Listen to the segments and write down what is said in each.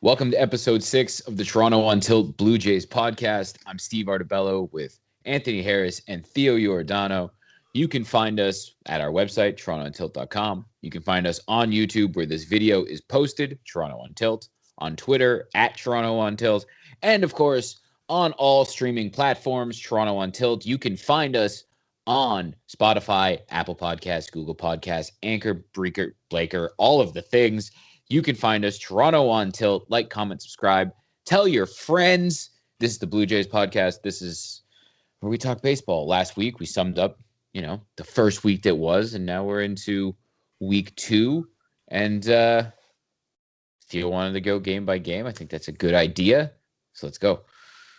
Welcome to episode 6 of the Toronto on Tilt Blue Jays podcast. I'm Steve Artabello with Anthony Harris and Theo Giordano. You can find us at our website, torontoontilt.com. You can find us on YouTube where this video is posted, Toronto on Tilt, on Twitter at Toronto on Tilt, and of course, on all streaming platforms, Toronto on Tilt. You can find us on Spotify, Apple Podcasts, Google Podcasts, Anchor, Breaker, all of the things. You can find us Toronto on Tilt. Like, comment, subscribe. Tell your friends. This is the Blue Jays podcast. This is where we talk baseball. Last week, we summed up, the first week that was, and now we're into week 2. And if you wanted to go game by game, I think that's a good idea. So let's go.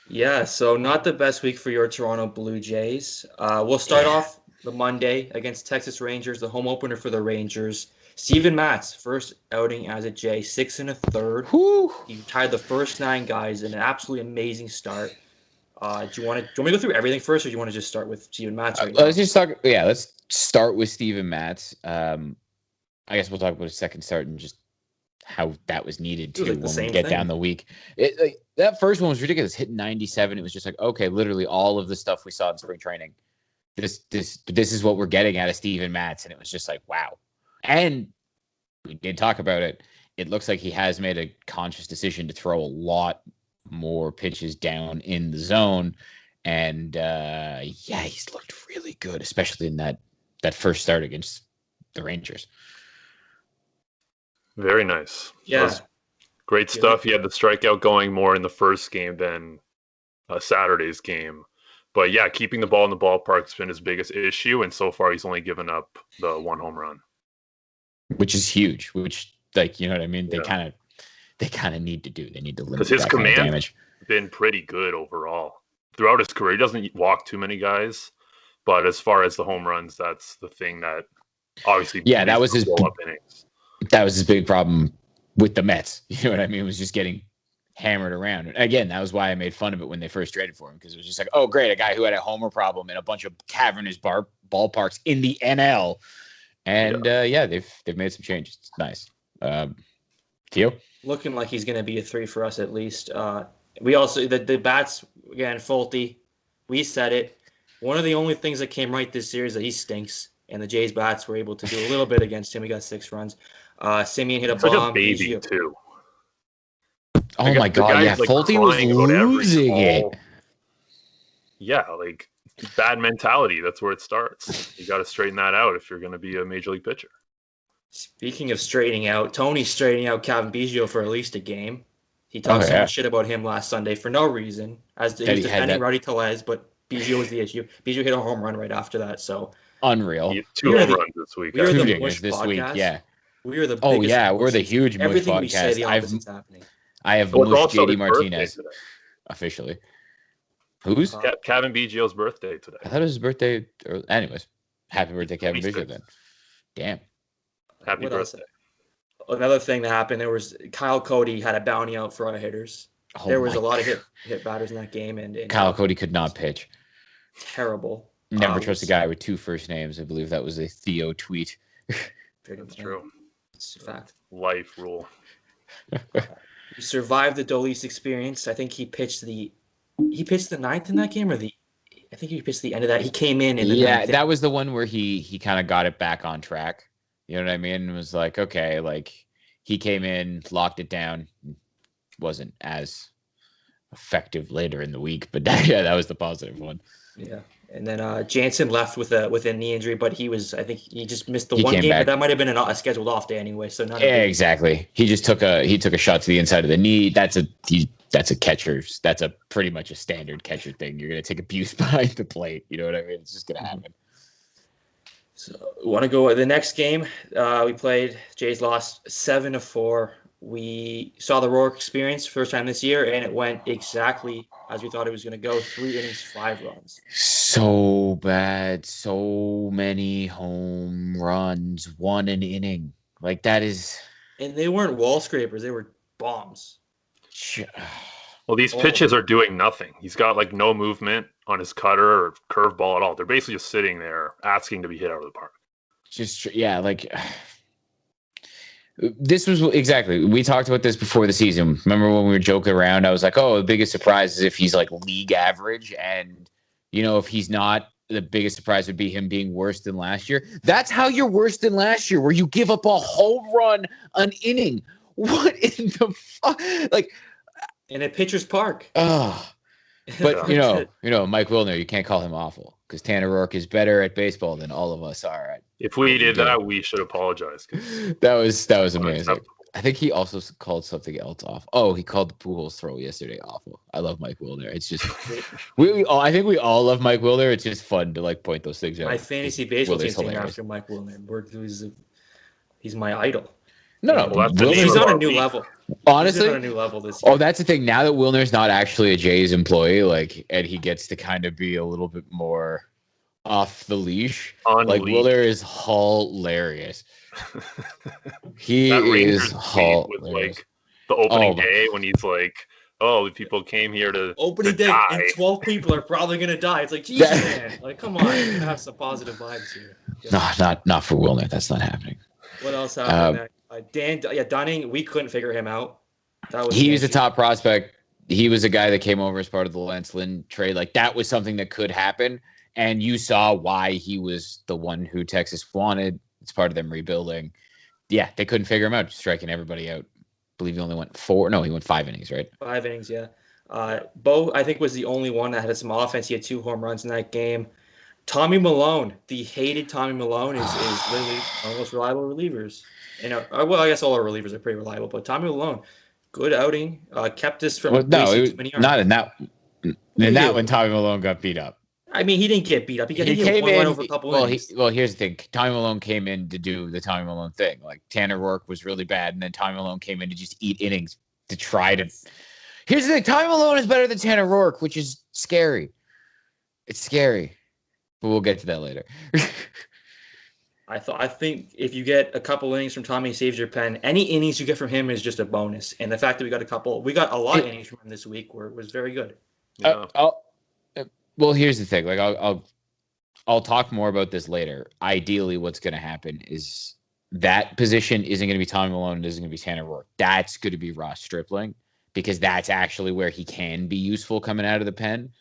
Yeah, so not the best week for your Toronto Blue Jays. We'll start off the Monday against Texas Rangers, the home opener for the Rangers. Steven Matz, first outing as a Jay, 6 1/3. Whew. He tied the first 9 guys in an absolutely amazing start. Do you want me to go through everything first, or do you want to just start with Steven Matz right now? Let's start with Steven Matz. I guess we'll talk about his second start and just how that was needed to when we get down the week. That first one was ridiculous. Hit 97. It was just like, okay, literally all of the stuff we saw in spring training. This is what we're getting out of Steven Matz, and it was just like, wow. And we did talk about it. It looks like he has made a conscious decision to throw a lot more pitches down in the zone. And he's looked really good, especially in that first start against the Rangers. Very nice. Yeah. Great stuff. He had the strikeout going more in the first game than Saturday's game. But yeah, keeping the ball in the ballpark has been his biggest issue. And so far, he's only given up the 1 home run. Which is huge, you know what I mean? Yeah. They kind of need to do. They need to limit his that command kind of damage. Been pretty good overall throughout his career. He doesn't walk too many guys, but as far as the home runs, that's the thing that obviously that was his blow up innings. That was his big problem with the Mets. You know what I mean? It was just getting hammered around. And again, that was why I made fun of it when they first traded for him, because it was just like, oh great, a guy who had a homer problem in a bunch of cavernous ballparks in the NL. And they've made some changes. It's nice. Theo? Looking like he's going to be a 3 for us at least. We also, the bats, again, faulty. We said it. One of the only things that came right this series is that he stinks, and the Jays bats were able to do a little bit against him. We got 6 runs. Simeon hit a bomb. Like a baby, too. Oh, my God, yeah. Faulty was losing it. Yeah, like, bad mentality. That's where it starts. You got to straighten that out if you're going to be a major league pitcher. Speaking of straightening out, Tony's straightening out Kevin Biggio for at least a game. He talked so much shit about him last Sunday for no reason, as he was defending Rowdy Tellez, but Biggio was the issue. Biggio hit a home run right after that, so unreal. 2 home runs this week. We are the Mush podcast. Yeah. We are the biggest. We're the huge Mush Everything podcast. We say, the opposite's happening. I have Mush JD Martinez officially. Who's? Kevin Biggio's birthday today. I thought it was his birthday. Anyways, happy birthday, Kevin Biggio, then. Damn. Happy birthday. Another thing that happened, there was Kyle Cody had a bounty out for our hitters. There was a lot of hit batters in that game. And Kyle Cody could not pitch. Terrible. Never trust a guy with 2 first names. I believe that was a Theo tweet. That's true. It's a fact. Life rule. He survived the Dolis experience. I think he pitched the 9th in that game, I think he pitched the end of that. He came in the 9th. That was the one where he kind of got it back on track. You know what I mean? It was like, okay, like he came in, locked it down, wasn't as effective later in the week, but that was the positive one. Yeah. And then Jansen left with a knee injury, but I think he just missed the one game, but that might have been a scheduled off day anyway. So exactly. He just took a shot to the inside of the knee. That's a catcher's. That's a pretty much a standard catcher thing. You're gonna take abuse behind the plate. You know what I mean? It's just gonna happen. So we want to go the next game. We played. Jays lost 7-4. We saw the Roark experience first time this year, and it went exactly as we thought it was going to go. 3 innings, 5 runs. So bad. So many home runs. 1 an inning. Like that is. And they weren't wall scrapers. They were bombs. Well, these pitches are doing nothing. He's got like no movement on his cutter or curveball at all. They're basically just sitting there asking to be hit out of the park. Just This was exactly. We talked about this before the season. Remember when we were joking around? I was like, "Oh, the biggest surprise is if he's like league average," and if he's not, the biggest surprise would be him being worse than last year. That's how you're worse than last year, where you give up a home run an inning. What in the fuck? Like in a pitcher's park. But Mike Wilner, you can't call him awful because Tanner Roark is better at baseball than all of us are. If we did that, we should apologize. That was amazing. I think he also called something else off. Oh, he called the Pujols throw yesterday awful. I love Mike Wilner. It's just I think we all love Mike Wilner. It's just fun to like point those things out. My fantasy baseball team's named after Mike Wilner. He's my idol. No, he's on a new level. Honestly, he's on a new level this year. Oh, that's the thing. Now that Wilner's not actually a Jays employee, and he gets to kind of be a little bit more off the leash. Wilner is hilarious. He is hilarious. With like the opening day when he's like, "Oh, people came here to opening day, die. And 12 people are probably gonna die." It's like, Jesus, man, like, come on, you have some positive vibes here. No, not for Wilner. That's not happening. What else happened? Dunning, we couldn't figure him out. He was a top prospect. He was a guy that came over as part of the Lance Lynn trade. Like that was something that could happen, and you saw why he was the one who Texas wanted. It's part of them rebuilding. Yeah, they couldn't figure him out, striking everybody out. I believe he only went 4. No, he went 5 innings, right? 5 innings, yeah. Bo, I think, was the only one that had some offense. He had 2 home runs in that game. Tommy Milone, the hated Tommy Milone, is literally one of the most reliable relievers. I guess all our relievers are pretty reliable, but Tommy Milone, good outing, kept us from wasting too many yards. Not in that. In that when Tommy Milone got beat up. I mean, he didn't get beat up. He came in over a couple innings. Here's the thing. Tommy Milone came in to do the Tommy Milone thing. Like Tanner Roark was really bad, and then Tommy Milone came in to just eat innings to try to. Here's the thing. Tommy Milone is better than Tanner Roark, which is scary. It's scary, but we'll get to that later. I think if you get a couple innings from Tommy, he saves your pen. Any innings you get from him is just a bonus. And the fact that we got a lot of innings from him this week was very good. Yeah. Well, here's the thing. Like I'll talk more about this later. Ideally, what's going to happen is that position isn't going to be Tommy Milone. It isn't going to be Tanner Roark. That's going to be Ross Stripling because that's actually where he can be useful coming out of the pen.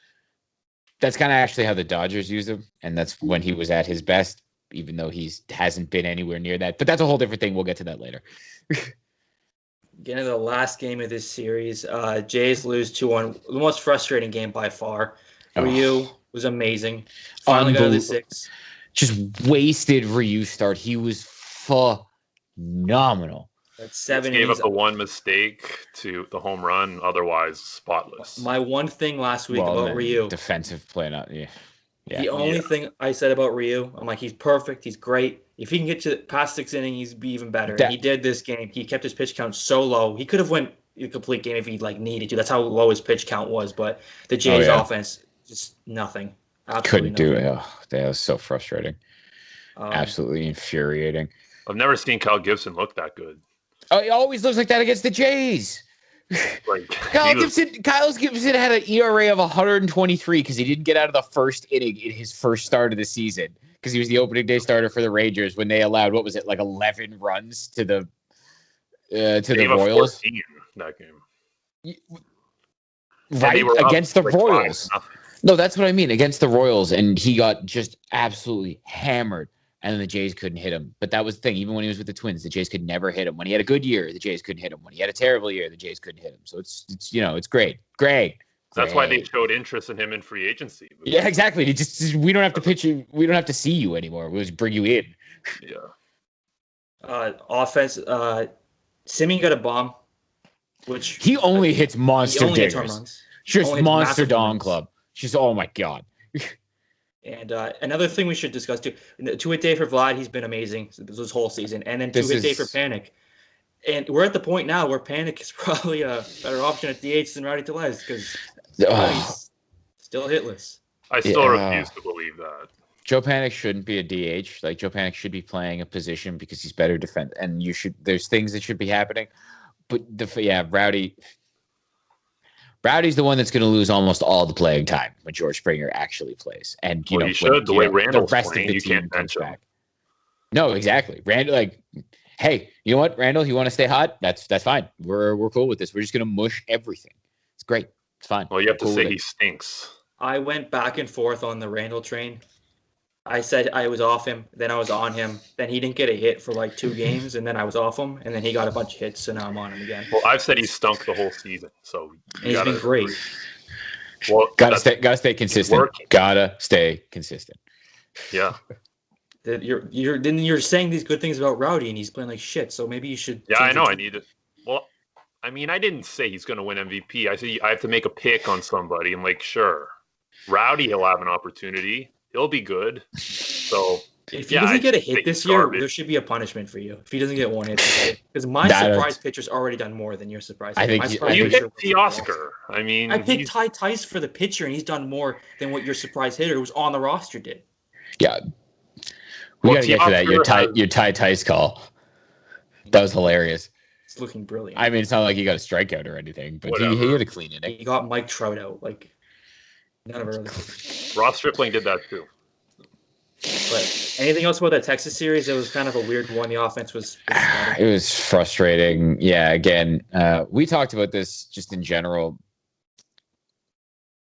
That's kind of actually how the Dodgers used him, and that's when he was at his best. Even though he hasn't been anywhere near that. But that's a whole different thing. We'll get to that later. Getting to the last game of this series, Jays lose 2-1. The most frustrating game by far. Ryu was amazing. Finally got to the 6. Just wasted Ryu start. He was phenomenal. That's 7 gave innings. Up the one mistake to the home run. Otherwise, spotless. My one thing last week about Ryu. Defensive play. Yeah. The only thing I said about Ryu, I'm like, he's perfect. He's great. If he can get to past 6 innings, he'd be even better. And he did this game. He kept his pitch count so low. He could have went a complete game if he needed to. That's how low his pitch count was. But the Jays offense, just nothing. Absolutely couldn't do it. Oh, that was so frustrating. Absolutely infuriating. I've never seen Kyle Gibson look that good. Oh, he always looks like that against the Jays. Like Kyle Gibson had an ERA of 123 because he didn't get out of the first inning in his first start of the season because he was the opening day starter for the Rangers when they allowed 11 runs to the Royals. That game, right against the Royals. No, that's what I mean against the Royals, and he got just absolutely hammered. And then the Jays couldn't hit him. But that was the thing. Even when he was with the Twins, the Jays could never hit him. When he had a good year, the Jays couldn't hit him. When he had a terrible year, the Jays couldn't hit him. So it's great. Great. That's why they showed interest in him in free agency. Yeah, exactly. We don't have to pitch you. We don't have to see you anymore. We'll just bring you in. Yeah. Offense. Simeon got a bomb, which he only hits monster dingers. Just monster dong club. Just oh my god. And another thing we should discuss too, 2-hit day for Vlad. He's been amazing this whole season. And then 2-hit day for Panic. And we're at the point now where Panic is probably a better option at DH than Rowdy Tellez because he's still hitless. I still refuse to believe that. Joe Panic shouldn't be a DH. Like Joe Panic should be playing a position because he's better defense. And there's things that should be happening. But Rowdy's the one that's going to lose almost all the playing time when George Springer actually plays. And he should. The way Randall's playing, you can't bench him. No, exactly. Randall, hey, you know what, Randall, you want to stay hot? That's fine. We're cool with this. We're just gonna mush everything. It's great. It's fine. Well, you have to Cool say with he it. stinks. I went back and forth on the Randall train. I said I was off him, then I was on him. Then he didn't get a hit for like 2 games, and then I was off him, and then he got a bunch of hits, so now I'm on him again. Well, I've said he stunk the whole season, so And he's been great. Well, Gotta stay consistent. working. Gotta stay consistent. Yeah. You're saying these good things about Rowdy, and he's playing like shit. So maybe you should. Yeah, I know. I need it. Well, I mean, I didn't say he's going to win MVP. I said I have to make a pick on somebody. I'm like, sure, Rowdy, he'll have an opportunity. He'll be good. So if he doesn't get a hit this year, there should be a punishment for you. If he doesn't get one hit this year, because my surprise pitcher's already done more than your surprise. I think you picked the Oscar. I mean, I picked Ty Tice for the pitcher, and he's done more than what your surprise hitter who was on the roster did. Yeah. We got to get to that. Your Ty Tice call. That was hilarious. It's looking brilliant. I mean, it's not like he got a strikeout or anything, but he had a clean inning. He got Mike Trout out. Like, none of our other. Ross Stripling did that too. But anything else about that Texas series? It was kind of a weird one. The offense was it was frustrating. Yeah, again, we talked about this just in general.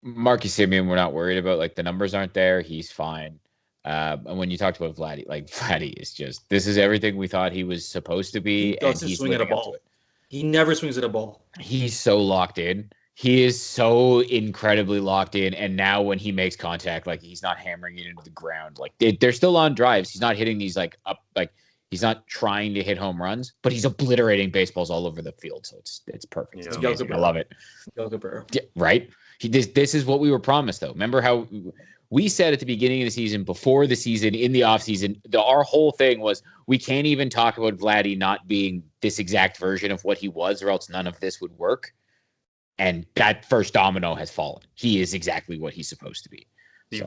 Marcus Semien, we're not worried about. Like, the numbers aren't there. He's fine. And when you talked about Vladdy, like, Vladdy is just, this is everything we thought he was supposed to be. He doesn't swing at a ball. He never swings at a ball. He's so locked in. He is so incredibly locked in. And now when he makes contact, like, he's not hammering it into the ground. Like, they're still on drives. He's not hitting these he's not trying to hit home runs, but he's obliterating baseballs all over the field. So it's perfect. Yeah. It's amazing. I love it. Yeah, right? This is what we were promised, though. Remember how we said at the beginning of the season, before the season, in the offseason, our whole thing was we can't even talk about Vladdy not being this exact version of what he was, or else none of this would work. And that first domino has fallen. He is exactly what he's supposed to be. So.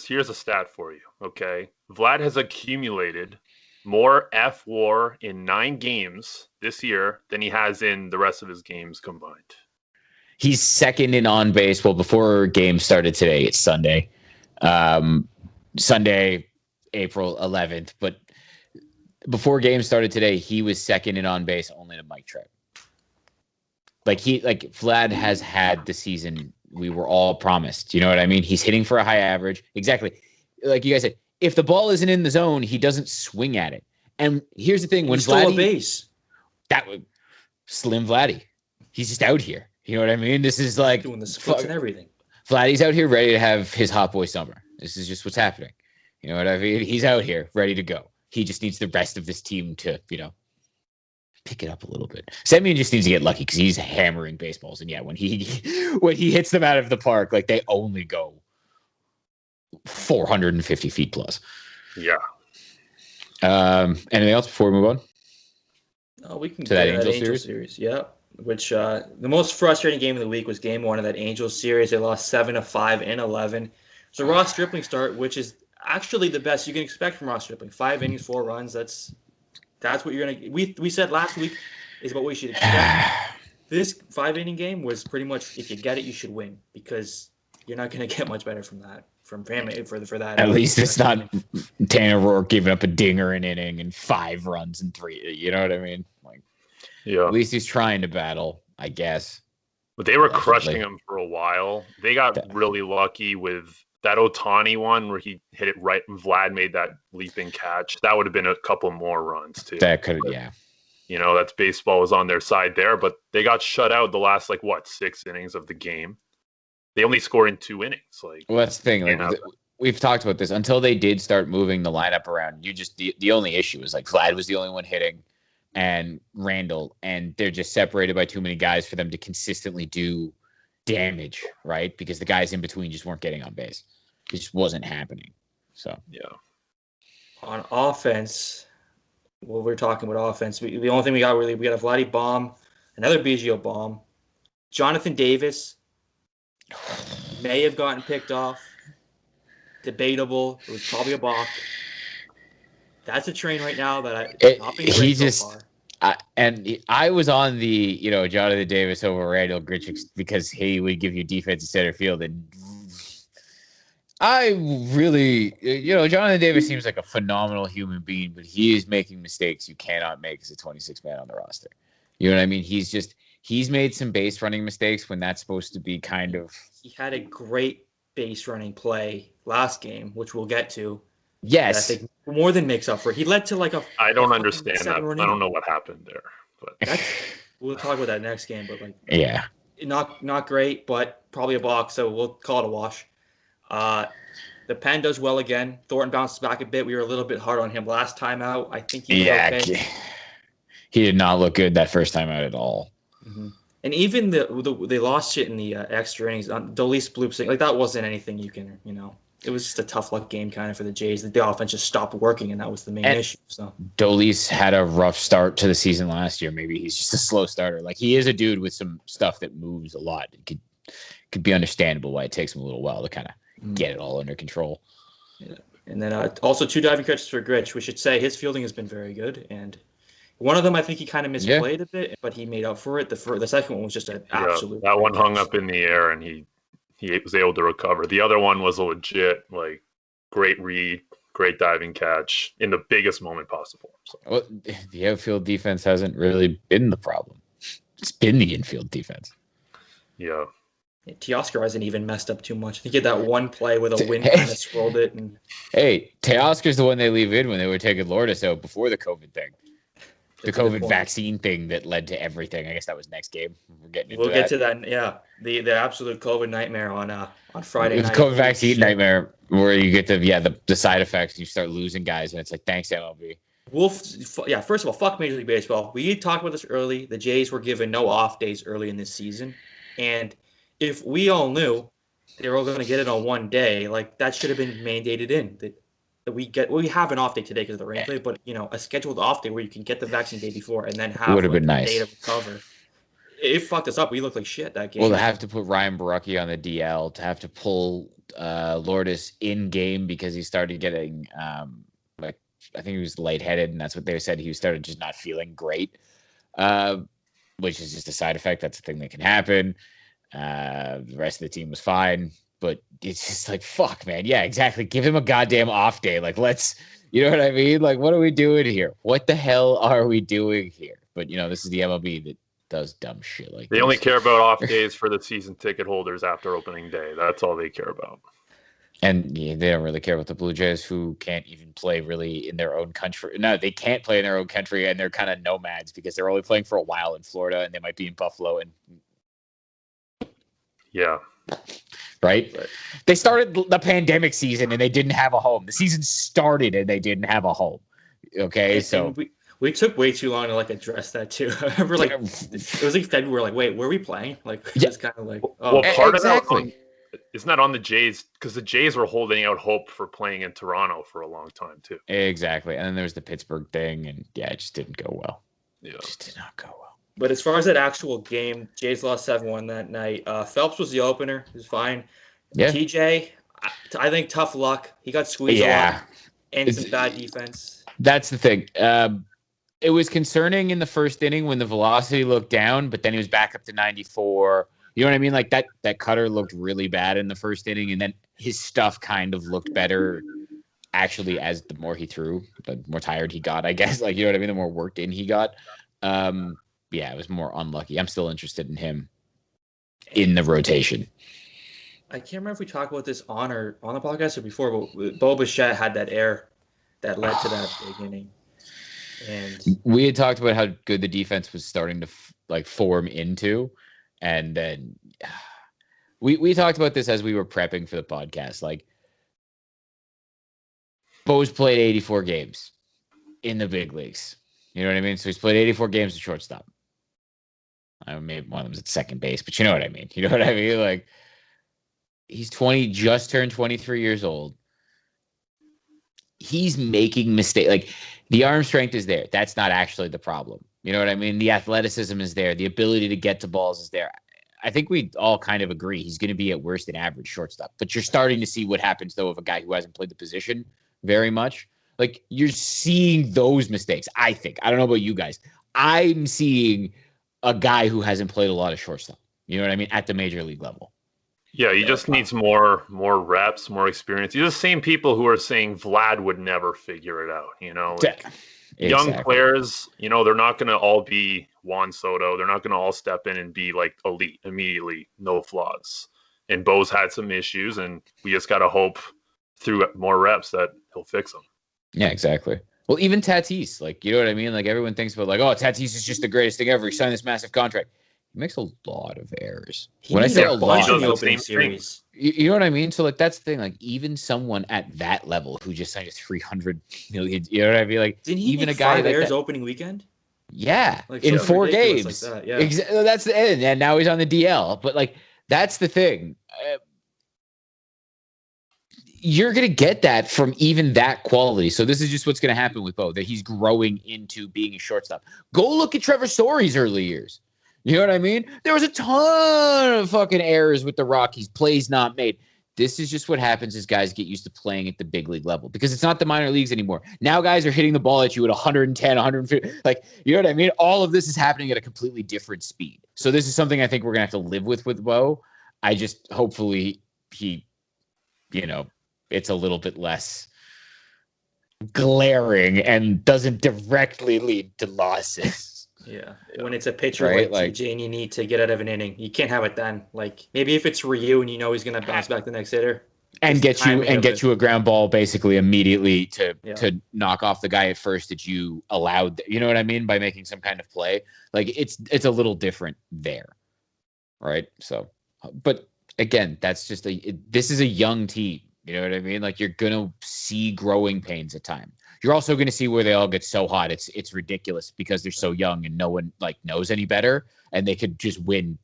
Here's a stat for you, okay? Vlad has accumulated more F-WAR in 9 games this year than he has in the rest of his games combined. He's second in on base. Well, before games started today, it's Sunday. Sunday, April 11th. But before games started today, he was second in on base only to Mike Trout. Vlad has had the season we were all promised. You know what I mean? He's hitting for a high average. Exactly. Like you guys said, if the ball isn't in the zone, he doesn't swing at it. And here's the thing. When Vladdy, a base. That would slim Vladdy. He's just out here. You know what I mean? This is like doing the splits and everything. Vladdy's out here ready to have his hot boy summer. This is just what's happening. You know what I mean? He's out here ready to go. He just needs the rest of this team to, pick it up a little bit. Semien just needs to get lucky because he's hammering baseballs. And yeah, when he hits them out of the park, like, they only go 450 feet plus. Yeah. Anything else before we move on? No, we can to that Angel series. Yeah. Which the most frustrating game of the week was game 1 of that Angels series. They lost 7-5 in 11. So Ross Stripling start, which is actually the best you can expect from Ross Stripling. 5 innings, 4 runs. That's what you're gonna. We said last week is what we should expect. This 5-inning game was pretty much, if you get it, you should win, because you're not gonna get much better from that. From family for that. At least it's not Tanner Roark giving up a dinger an inning and 5 runs and 3. You know what I mean? Like. Yeah. At least he's trying to battle, I guess. But they were crushing him for a while. They got really lucky with that Ohtani one where he hit it right and Vlad made that leaping catch. That would have been a couple more runs too. That could have, yeah. That's baseball was on their side there, but they got shut out the last 6 innings of the game. They only scored in 2 innings. Well, that's the thing. We've talked about this. Until they did start moving the lineup around, the only issue was Vlad was the only one hitting, and Randall, and they're just separated by too many guys for them to consistently do damage, right? Because the guys in between just weren't getting on base. It just wasn't happening. So yeah. On offense, we're talking about offense. The only thing we got a Vladdy bomb, another Biggio bomb. Jonathan Davis may have gotten picked off. Debatable. It was probably a balk. That's a train right now that I was on the Jonathan Davis over Randall Grichuk because he would give you defense in center field, and I really, Jonathan Davis seems like a phenomenal human being, but he is making mistakes you cannot make as a 26 man on the roster. You know what I mean? He's made some base running mistakes when that's supposed to be kind of. He had a great base running play last game, which we'll get to. Yes. That I think more than makes up for it. He led to like a. I don't understand that. I don't know what happened there, but we'll talk about that next game. But yeah, not great, but probably a box. So we'll call it a wash. The Pen does well again. Thornton bounces back a bit. We were a little bit hard on him last time out. I think he did okay. He did not look good that first time out at all. Mm-hmm. And even they lost shit in the extra innings. Dolis bloop, like that wasn't anything you can, it was just a tough luck game kind of for the Jays. The offense just stopped working, and that was the main issue. So Dolis had a rough start to the season last year. Maybe he's just a slow starter. Like he is a dude with some stuff that moves a lot. It could be understandable why it takes him a little while to kind of get it all under control. Yeah. And then also 2 diving catches for Gritch. We should say his fielding has been very good, and one of them I think he kind of misplayed a bit, but he made up for it. The second one was just an absolute. That one hung up in the air, and he was able to recover. The other one was a legit, great read, great diving catch in the biggest moment possible. So. Well, the outfield defense hasn't really been the problem. It's been the infield defense. Yeah. Teoscar hasn't even messed up too much. I think he had that one play where the wind kind of swirled it. Hey, Teoscar's the one they leave in when they were taking Lourdes out before the COVID thing. The COVID vaccine thing that led to everything. I guess that was next game. We'll get to that. Yeah, the absolute COVID nightmare on Friday night. The COVID vaccine nightmare where you get the side effects. You start losing guys, and it's like, thanks MLB. First of all, fuck Major League Baseball. We talked about this early. The Jays were given no off days early in this season, and if we all knew they were all going to get it on one day, that should have been mandated in that we have an off day today because of the rain play, but a scheduled off day where you can get the vaccine day before and then have would have been nice. A day to recover. It fucked us up. We looked like shit that game. Well, to have to put Ryan Barucki on the DL, to have to pull Lourdes in game because he started getting I think he was lightheaded, and that's what they said. He started just not feeling great, which is just a side effect. That's a thing that can happen. The rest of the team was fine. But it's just like, fuck, man. Yeah, exactly. Give him a goddamn off day. Let's, you know what I mean? What are we doing here? What the hell are we doing here? But, this is the MLB that does dumb shit like They only care about off days for the season ticket holders after opening day. That's all they care about. And they don't really care about the Blue Jays, who can't even play really in their own country. No, they can't play in their own country, and they're kind of nomads because they're only playing for a while in Florida, and they might be in Buffalo. And yeah. Right? They started the pandemic season and they didn't have a home. The season started and they didn't have a home. Okay, so we took way too long to address that too. I remember it was February. Wait, were we playing? It's kind of part of that isn't that on the Jays because the Jays were holding out hope for playing in Toronto for a long time too. Exactly, and then there was the Pittsburgh thing, and it just didn't go well. Yeah, it just did not go well. But as far as that actual game, Jays lost 7-1 that night. Phelps was the opener. He was fine. Yeah. TJ, I think tough luck. He got squeezed a lot. And some bad defense. That's the thing. It was concerning in the first inning when the velocity looked down, but then he was back up to 94. You know what I mean? That cutter looked really bad in the first inning, and then his stuff kind of looked better actually as the more he threw, the more tired he got, I guess. You know what I mean? The more worked in he got. It was more unlucky. I'm still interested in him in the rotation. I can't remember if we talked about this on the podcast or before, but Bo Bichette had that error that led to that big inning. And we had talked about how good the defense was starting to form into, and then we talked about this as we were prepping for the podcast. Bo's played 84 games in the big leagues. You know what I mean? So he's played 84 games at shortstop. Maybe one of them's at second base, but you know what I mean. You know what I mean? He's 20, just turned 23 years old. He's making mistakes. The arm strength is there. That's not actually the problem. You know what I mean? The athleticism is there. The ability to get to balls is there. I think we all kind of agree he's going to be at worst an average shortstop. But you're starting to see what happens, though, of a guy who hasn't played the position very much. You're seeing those mistakes, I think. I don't know about you guys. I'm seeing a guy who hasn't played a lot of shortstop. You know what I mean? At the major league level. Yeah, he just needs more reps, more experience. These are the same people who are saying Vlad would never figure it out. Young players, they're not going to all be Juan Soto. They're not going to all step in and be like elite immediately, no flaws. And Bo's had some issues, and we just got to hope through more reps that he'll fix them. Yeah, exactly. Well, even Tatis, like, you know what I mean? Like, everyone thinks about, like, oh, Tatis is just the greatest thing ever. He signed this massive contract. He makes a lot of errors. When I say a lot, in the opening series. You know what I mean? So, like, that's the thing. Like, even someone at that level who just signed a $300 million, you know what I mean? Like, didn't he even make a guy 5 like errors that, opening weekend? Yeah, like, in 4 games. Like that, yeah. That's the end. And now he's on the DL. But, like, that's the thing. You're going to get that from even that quality. So this is just what's going to happen with Bo, that he's growing into being a shortstop. Go look at Trevor Story's early years. You know what I mean? There was a ton of fucking errors with the Rockies, plays not made. This is just what happens as guys get used to playing at the big league level, because it's not the minor leagues anymore. Now guys are hitting the ball at you at 110, 150. Like, you know what I mean? All of this is happening at a completely different speed. So this is something I think we're going to have to live with Bo. I just, hopefully he, it's a little bit less glaring and doesn't directly lead to losses. Yeah. When it's a pitcher like TJ and you need to get out of an inning, you can't have it then. Like, maybe if it's Ryu and he's going to bounce back the next hitter and get you a ground ball basically immediately to knock off the guy at first that you allowed. You know what I mean? By making some kind of play. Like, it's a little different there. Right? So, but again, that's just this is a young team. You know what I mean? Like, you're going to see growing pains at times. You're also going to see where they all get so hot. It's ridiculous because they're so young and no one knows any better, and they could just win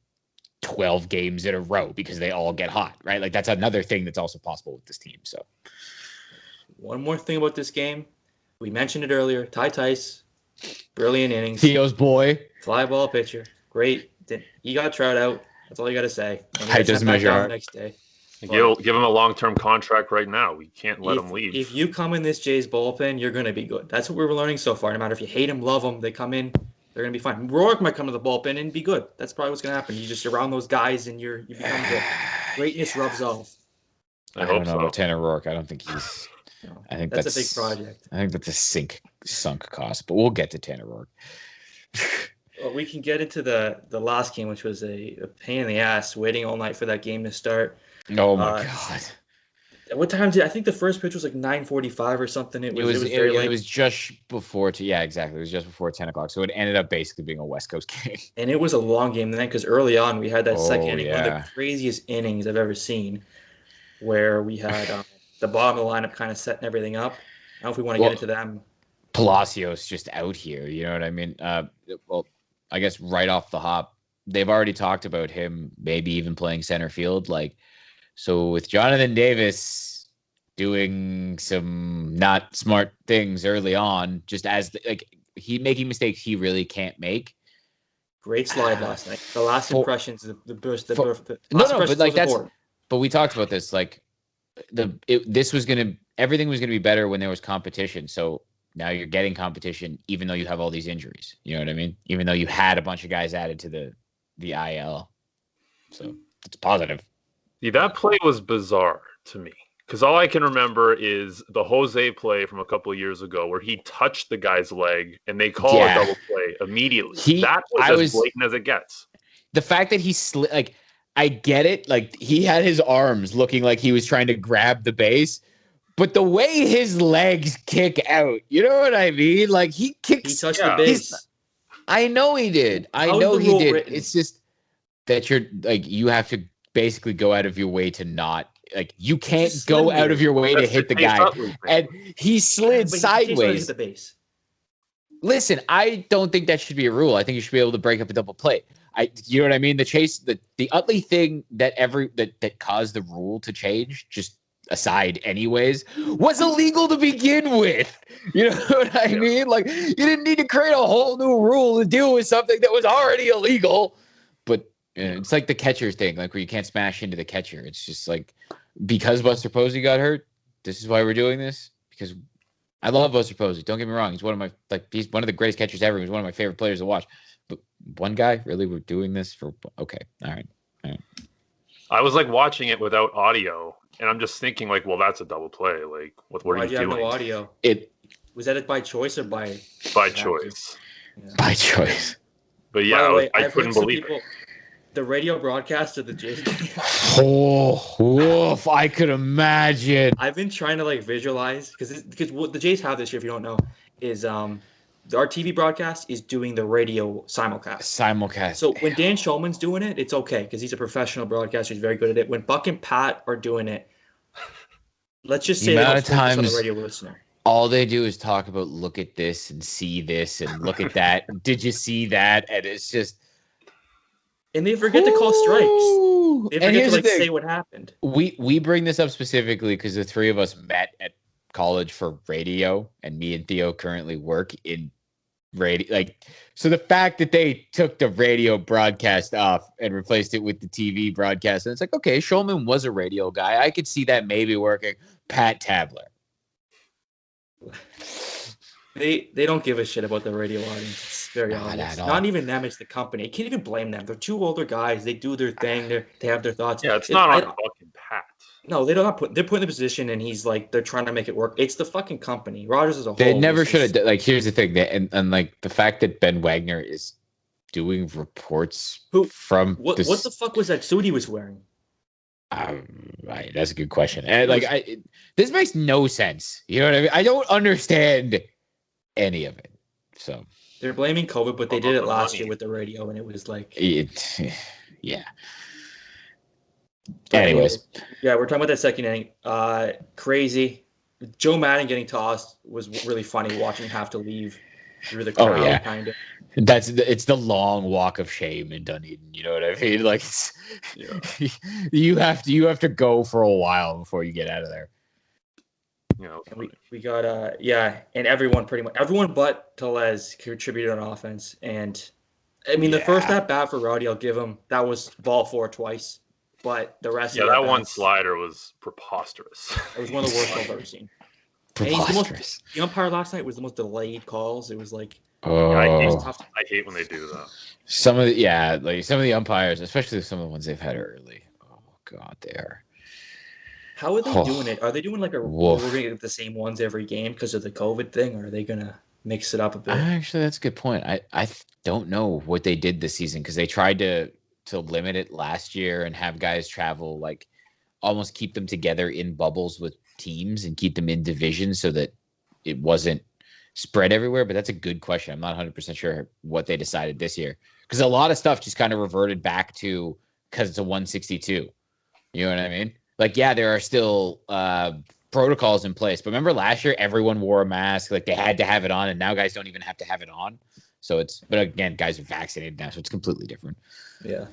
12 games in a row because they all get hot, right? Like, that's another thing that's also possible with this team. So, one more thing about this game. We mentioned it earlier. Ty Tice, brilliant innings. Theo's boy. Fly ball pitcher. Great. He got Trout out. That's all you got to say. Height doesn't measure the next day. Give him a long-term contract right now. We can't let him leave. If you come in this Jays bullpen, you're going to be good. That's what we're learning so far. No matter if you hate them, love them, they come in, they're going to be fine. Roark might come to the bullpen and be good. That's probably what's going to happen. You just around those guys and you become good. Greatness rubs off. I don't know so. about Tanner Roark. I don't think he's. No, I think that's a big project. I think that's a sunk cost, but we'll get to Tanner Roark. Well, we can get into the last game, which was a pain in the ass, waiting all night for that game to start. Oh my god! What time I think the first pitch was like 9:45 or something? It was just before exactly. It was just before 10 o'clock. So it ended up basically being a West Coast game. And it was a long game then, because early on we had that second inning, one of the craziest innings I've ever seen, where we had the bottom of the lineup kind of setting everything up. I don't know if we want to get into them. Palacios just out here. You know what I mean? I guess right off the hop, they've already talked about him maybe even playing center field, So with Jonathan Davis doing some not smart things early on, just as he making mistakes he really can't make. Great slide last night. The last impressions, the burst, but we talked about this. Everything was gonna be better when there was competition. So now you're getting competition, even though you have all these injuries. You know what I mean? Even though you had a bunch of guys added to the IL, so it's positive. Yeah, that play was bizarre to me, because all I can remember is the Jose play from a couple of years ago where he touched the guy's leg and they call a double play immediately. That was as blatant as it gets. The fact that he I get it. He had his arms looking like he was trying to grab the base, but the way his legs kick out, you know what I mean? He kicks. He touched the base. I know he did. I know he did. Written? It's just that you have to basically go out of your way to not you can't go out of your way to hit the guy, and he slid sideways. The base. Listen, I don't think that should be a rule. I think you should be able to break up a double play. You know what I mean? The Utley thing that caused the rule to change, just aside anyways, was illegal to begin with. You know what I mean? You didn't need to create a whole new rule to deal with something that was already illegal. But it's like the catcher thing, where you can't smash into the catcher. It's just because Buster Posey got hurt, this is why we're doing this. Because I love Buster Posey. Don't get me wrong. He's one of my he's one of the greatest catchers ever. He's one of my favorite players to watch. But one guy, really, we're doing this for? Okay, all right. I was like watching it without audio, and I'm just thinking like, well, that's a double play. Like, what are Why'd you you doing? have no audio? Was that by choice or by choice? Yeah. By choice. But yeah, By the way, I I've couldn't heard some believe people. The radio broadcast of the Jays game. Oh, woof! I could imagine. I've been trying to like visualize because what the Jays have this year, if you don't know, is our TV broadcast is doing the radio simulcast. So when Dan Schulman's doing it, it's okay because he's a professional broadcaster. He's very good at it. When Buck and Pat are doing it, let's just say they don't focus on the radio listener. All they do is talk about look at this and see this and look at that. Did you see that? And it's just. And they forget to call strikes. They forget to like say what happened. We bring this up specifically because the three of us met at college for radio, and me and Theo currently work in radio. Like, so the fact that they took the radio broadcast off and replaced it with the TV broadcast, and it's like, okay, Schulman was a radio guy. I could see that maybe working. Pat Tabler. They don't give a shit about the radio audience. It's very obvious. Not even them, it's the company. You can't even blame them. They're two older guys. They do their thing. They have their thoughts. Yeah, it's not on fucking Pat. No, they're put in the position, and he's like, they're trying to make it work. It's the fucking company. Rogers as a whole. They never should have. Like, here's the thing. And like the fact that Ben Wagner is doing reports from what the fuck was that suit he was wearing? Right, that's a good question. And this makes no sense. You know what I mean? I don't understand any of it. So they're blaming COVID, but they did it last year with the radio, and it was like yeah. Anyways, yeah, we're talking about that second inning. Crazy. Joe Madden getting tossed was really funny. Watching him have to leave through the crowd, kind of. It's the long walk of shame in Dunedin. You know what I mean? Like, you have to go for a while before you get out of there. Yeah, we got and everyone but Tellez contributed on offense, and I mean the first at bat for Rowdy, I'll give him that was ball 4 twice, but the rest of that one slider was preposterous. It was one of the worst I've ever seen. Preposterous. The umpire last night was the most delayed calls. It was like I hate when they do that. Some of the umpires, especially some of the ones they've had early. Oh God, they are. How are they doing it? Are they doing like we're going to get the same ones every game because of the COVID thing, or are they going to mix it up a bit? Actually, that's a good point. I don't know what they did this season because they tried to limit it last year and have guys travel, like almost keep them together in bubbles with teams and keep them in divisions so that it wasn't spread everywhere. But that's a good question. I'm not 100% sure what they decided this year because a lot of stuff just kind of reverted back to because it's a 162. You know what I mean? Like, yeah, there are still protocols in place. But remember last year, everyone wore a mask. Like, they had to have it on. And now guys don't even have to have it on. So but again, guys are vaccinated now. So it's completely different. Yeah.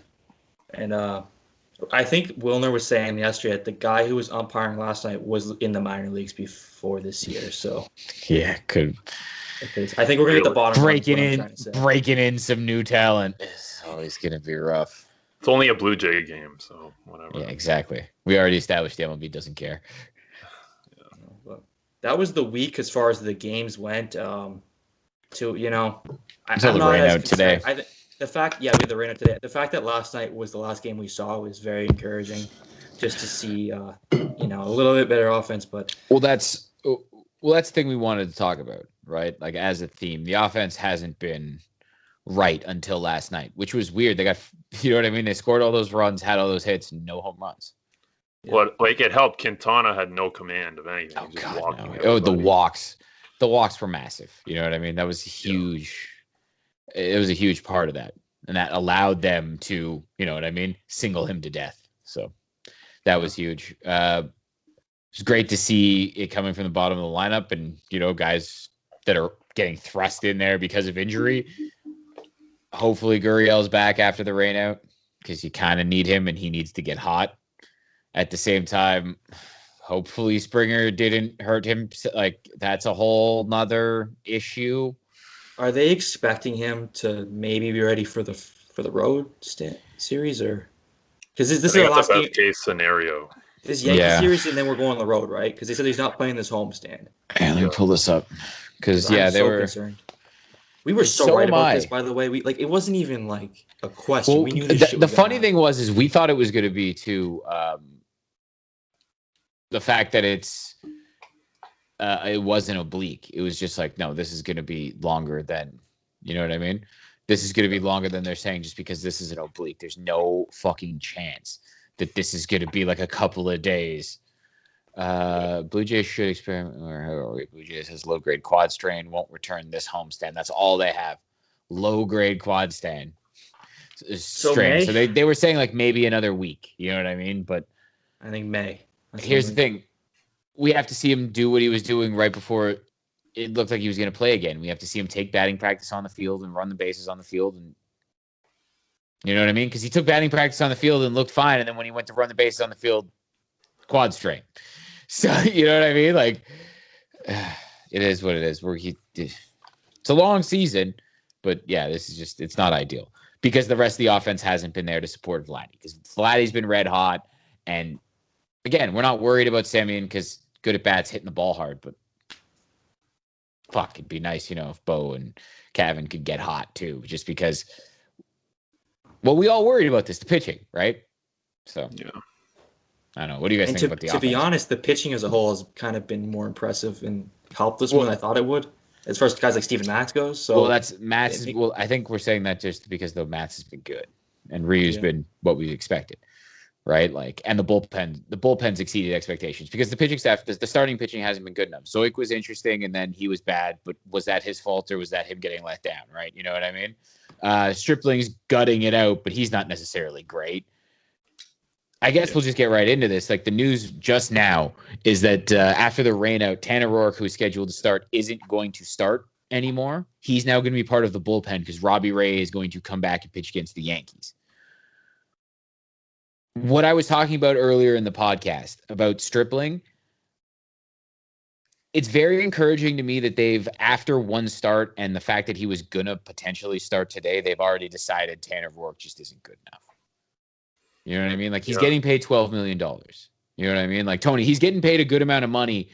And I think Wilner was saying yesterday that the guy who was umpiring last night was in the minor leagues before this year. So, yeah, could. I think we're going to get the bottom. Breaking in some new talent. It's always going to be rough. It's only a Blue Jay game, so whatever. Yeah, exactly. We already established the MLB doesn't care. But that was the week as far as the games went. I'm not as today. We had the rain out today. The fact that last night was the last game we saw was very encouraging, just to see a little bit better offense. But that's the thing we wanted to talk about, right? Like as a theme, the offense hasn't been right until last night, which was weird. They got, you know what I mean? They scored all those runs, had all those hits, no home runs. Well, like it helped. Quintana had no command of anything. Oh, God, no. The walks were massive. You know what I mean? That was huge. Yeah. It was a huge part of that. And that allowed them to, you know what I mean? Single him to death. So that was huge. It's great to see it coming from the bottom of the lineup and, guys that are getting thrust in there because of injury. Hopefully Gurriel's back after the rain out because you kind of need him and he needs to get hot. At the same time, hopefully Springer didn't hurt him. Like, that's a whole nother issue. Are they expecting him to maybe be ready for the road series, or because this is the last best case scenario? This Yankee series, and then we're going on the road, right? Because they said he's not playing this homestand. Let me pull this up because they were concerned. We were So right am about I. this, by the way. It wasn't even like a question. Well, We knew this shit the was funny happen. thing is we thought it was going to be the fact that it wasn't oblique. It was just like, no, this is going to be longer than, you know what I mean? This is going to be longer than they're saying just because this is an oblique. There's no fucking chance that this is going to be like a couple of days. Blue Jays should experiment. Blue Jays has low grade quad strain, won't return this homestand. That's all they have. Low grade quad strain. So they were saying like maybe another week. You know what I mean? But I think May. Here's the thing. We have to see him do what he was doing right before it looked like he was going to play again. We have to see him take batting practice on the field and run the bases on the field. And you know what I mean? Because he took batting practice on the field and looked fine. And then when he went to run the bases on the field, quad strain. So, you know what I mean? Like, it is what it is. It's a long season, but yeah, this is just, it's not ideal because the rest of the offense hasn't been there to support Vladdy because Vladdy's been red hot. And again, we're not worried about Semien because good at bats, hitting the ball hard, but fuck, it'd be nice, if Bo and Kevin could get hot too, just because, well, we all worried about this, the pitching, right? So, yeah. I don't know. What do you guys think about the offense? To be honest, the pitching as a whole has kind of been more impressive and helped us more than I thought it would, as far as guys like Steven Matz goes. So, well, that's Matz. I think we're saying that just because the Matz has been good and Ryu's been what we expected. Right, and the bullpen's exceeded expectations because the pitching staff, the starting pitching hasn't been good enough. Zoik was interesting, and then he was bad, but was that his fault or was that him getting let down? Right, you know what I mean? Stripling's gutting it out, but he's not necessarily great. I guess we'll just get right into this. Like the news just now is that after the rainout, Tanner Roark, who's scheduled to start, isn't going to start anymore. He's now going to be part of the bullpen because Robbie Ray is going to come back and pitch against the Yankees. What I was talking about earlier in the podcast about Stripling, it's very encouraging to me that they've, after one start and the fact that he was going to potentially start today, they've already decided Tanner Roark just isn't good enough. You know what I mean? Like he's getting paid $12 million. You know what I mean? Like Tony, he's getting paid a good amount of money,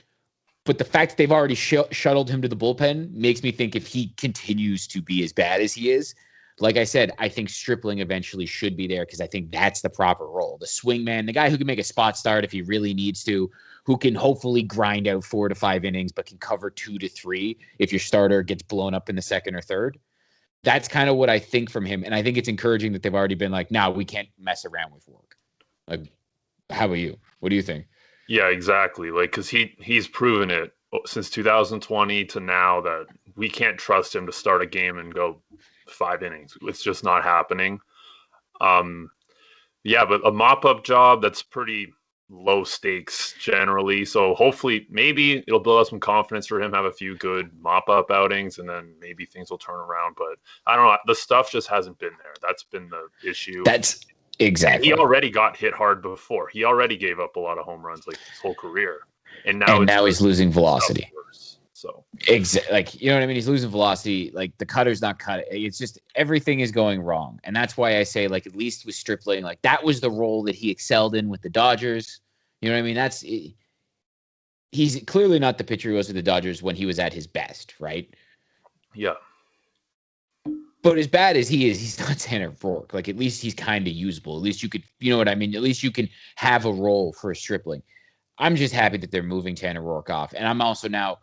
but the fact that they've already shuttled him to the bullpen makes me think if he continues to be as bad as he is, like I said, I think Stripling eventually should be there because I think that's the proper role. The swing man, the guy who can make a spot start if he really needs to, who can hopefully grind out 4 to 5 innings, but can cover 2 to 3 if your starter gets blown up in the second or third. That's kind of what I think from him. And I think it's encouraging that they've already been like, no, we can't mess around with Roark. Like, how about you? What do you think? Yeah, exactly. Like, because he's proven it since 2020 to now that we can't trust him to start a game and go 5 innings. It's just not happening. But a mop-up job, that's pretty low stakes generally. So hopefully maybe it'll build up some confidence for him, have a few good mop-up outings, and then maybe things will turn around. But I don't know. The stuff just hasn't been there. That's been the issue. That's exactly. He already got hit hard before. He already gave up a lot of home runs like his whole career. And now he's losing velocity. So exactly, like, you know what I mean? He's losing velocity. Like the cutter's not cut. It's just everything is going wrong, and that's why I say, like, at least with Stripling, like that was the role that he excelled in with the Dodgers. You know what I mean? He's clearly not the pitcher he was with the Dodgers when he was at his best, right? Yeah. But as bad as he is, he's not Tanner Roark. Like at least he's kind of usable. At least you could, you know what I mean? At least you can have a role for a Stripling. I'm just happy that they're moving Tanner Roark off, and I'm also now.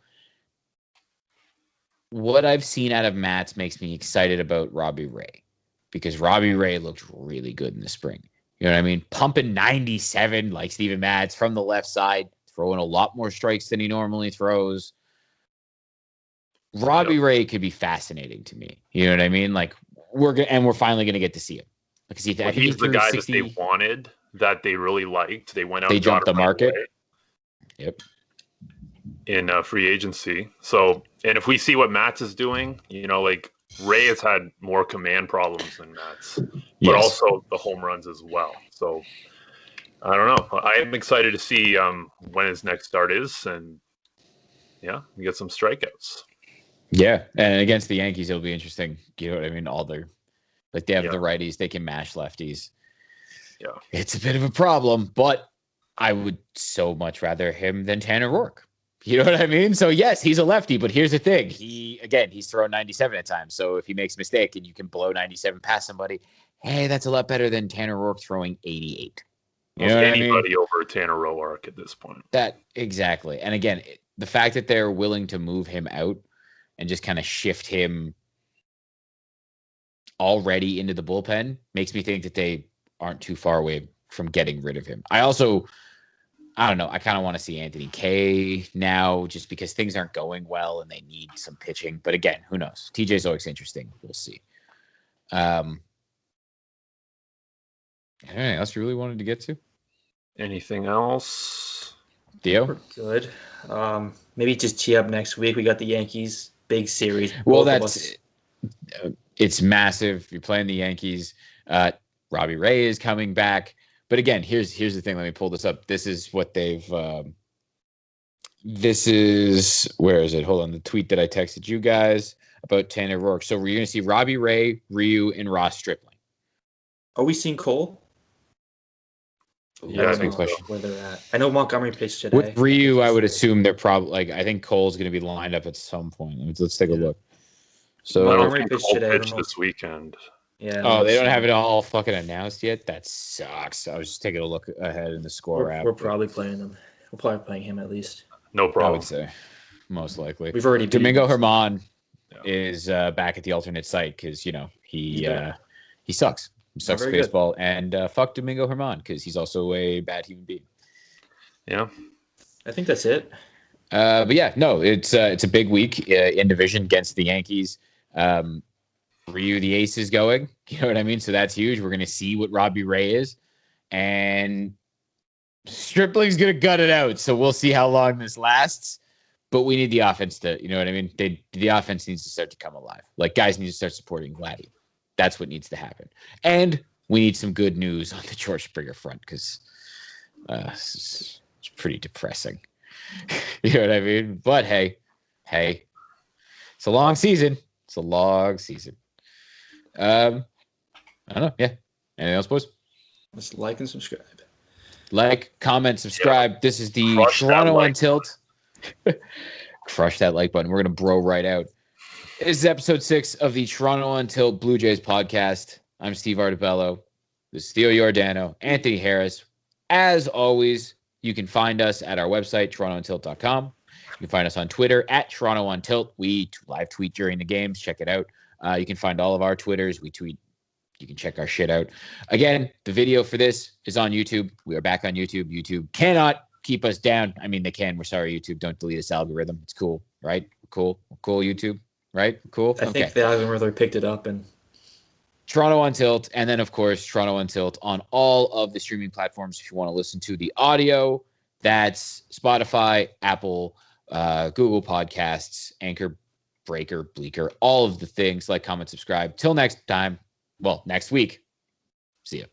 What I've seen out of Matz makes me excited about Robbie Ray because Robbie Ray looked really good in the spring. You know what I mean? Pumping 97 like Steven Matz from the left side, throwing a lot more strikes than he normally throws. Robbie Ray could be fascinating to me. You know what I mean? Like we're finally going to get to see him because he's the guy 60, that they wanted, that they really liked. They went out. They jumped the market. Yep. In free agency. So, and if we see what Matz is doing, like Ray has had more command problems than Matz, but also the home runs as well. So I don't know. I am excited to see when his next start is, and we get some strikeouts. Yeah, and against the Yankees, it'll be interesting. You know what I mean? They have the righties, they can mash lefties. Yeah, it's a bit of a problem, but I would so much rather him than Tanner Roark. You know what I mean? So yes, he's a lefty, but here's the thing. He's thrown 97 at times. So if he makes a mistake and you can blow 97 past somebody, hey, that's a lot better than Tanner Roark throwing 88. You know what anybody I mean? over Tanner Roark at this point. That exactly. And again, the fact that they're willing to move him out and just kind of shift him already into the bullpen makes me think that they aren't too far away from getting rid of him. I don't know. I kind of want to see Anthony Kay now just because things aren't going well and they need some pitching. But again, who knows? TJ's always interesting. We'll see. Anything else you really wanted to get to? Anything else? Theo? We're good. Maybe just tee up next week. We got the Yankees big series. Well, it's massive. You're playing the Yankees. Robbie Ray is coming back. But again, here's the thing. Let me pull this up. This is what they've. This is where is it? Hold on. The tweet that I texted you guys about Tanner Roark. So we're going to see Robbie Ray, Ryu, and Ross Stripling. Are we seeing Cole? Yeah, that's a good question. Where they're at. I know Montgomery pitched today. With Ryu, I would assume they're probably I think Cole's going to be lined up at some point. Let's take a look. So Montgomery pitched this weekend. Yeah. Oh, they don't have it all fucking announced yet? That sucks. I was just taking a look ahead in the score app. We're probably playing them. We're probably playing him at least. No problem. I would say. Most likely. We've already Domingo Germán is back at the alternate site because, he sucks. He sucks at baseball. Good. And fuck Domingo Germán because he's also a bad human being. Yeah. I think that's it. But yeah, no, it's a big week in division against the Yankees. Ryu, the ace, is going. You know what I mean? So that's huge. We're going to see what Robbie Ray is. And Stripling's going to gut it out. So we'll see how long this lasts. But we need the offense to, you know what I mean? The offense needs to start to come alive. Like, guys need to start supporting Vladdy. That's what needs to happen. And we need some good news on the George Springer front because it's pretty depressing. You know what I mean? But hey, it's a long season. It's a long season. I don't know. Yeah. Anything else, boys? Just like and subscribe. Like, comment, subscribe. Yeah. This is the Toronto on Tilt. Crush that like button. We're going to bro right out. This is episode 6 of the Toronto on Tilt Blue Jays podcast. I'm Steve Artabello. This is Theo Giordano, Anthony Harris. As always, you can find us at our website, torontoontilt.com. You can find us on Twitter at Toronto on Tilt. We live tweet during the games. Check it out. You can find all of our Twitters. We tweet. You can check our shit out. Again, the video for this is on YouTube. We are back on YouTube. YouTube cannot keep us down. I mean, they can. We're sorry, YouTube. Don't delete this algorithm. It's cool, right? Cool, YouTube, right? Cool. I think the algorithm picked it up and Toronto on Tilt, and then of course Toronto on Tilt on all of the streaming platforms. If you want to listen to the audio, that's Spotify, Apple, Google Podcasts, Anchor, Breaker, Bleaker, all of the things. Like, comment, subscribe. Till next time. Well, next week. See ya.